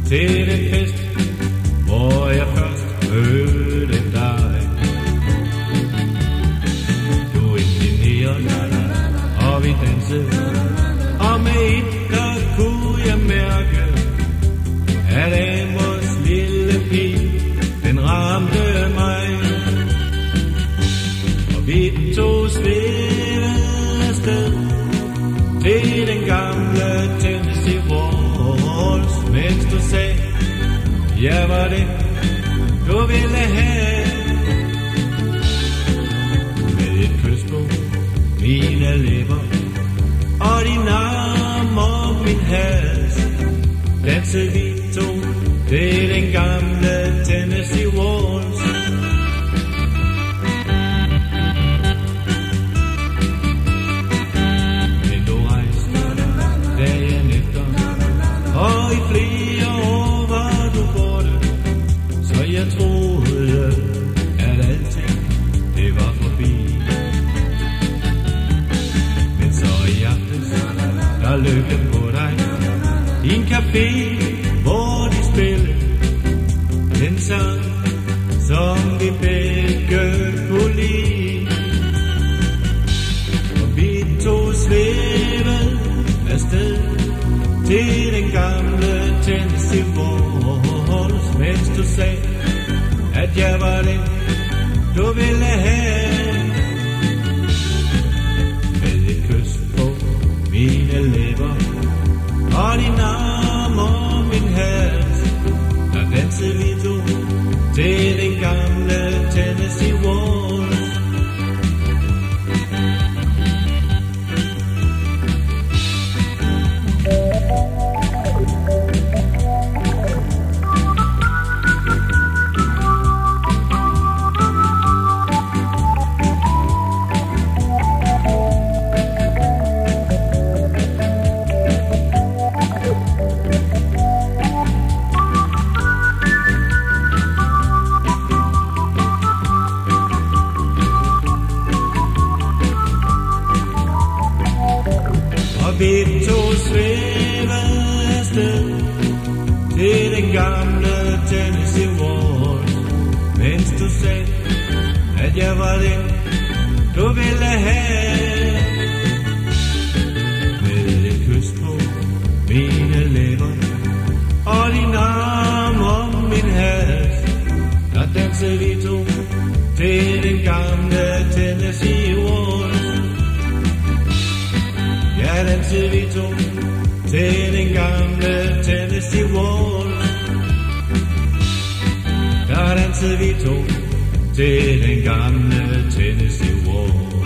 til den fest, hvor jeg først mødte dig. Du imponerede, og vi dansede, og med et der kunne jeg mærke, at Amors lille pige, den ramte mig. Og vi to svævede afsted til den gamle Tennessee Waltz, mens du sagde, jeg var det, du ville have. Med et kys på mine læber og din arm om min hals, dansede vi to til den gamle Tennessee Waltz. Men du rejste dagen efter, og i flere år var du borte, så jeg troede, at alting det var forbi. Men så i aftes, der lykke på dig i en café, hvor de spillede den sang, som vi begge kunne lide. Og vi to svævede afsted til den gamle Tennessee Waltz, mens du sagde, at jeg var det, du ville have. Med et kys på mine læber og din arm om min hals, der dansede vi to til den gamle Tennessee Waltz. Vi to svævede afsted til den gamle Tennessee Waltz, mens du sagde, at jeg var den, du ville have. Med et kys på mine læber og din arm om min hals, der dansede vi to til den gamle Tennessee Waltz. Ja, dansede vi to til den gamle Tennessee Waltz. Der dansede vi to til den gamle Tennessee Waltz.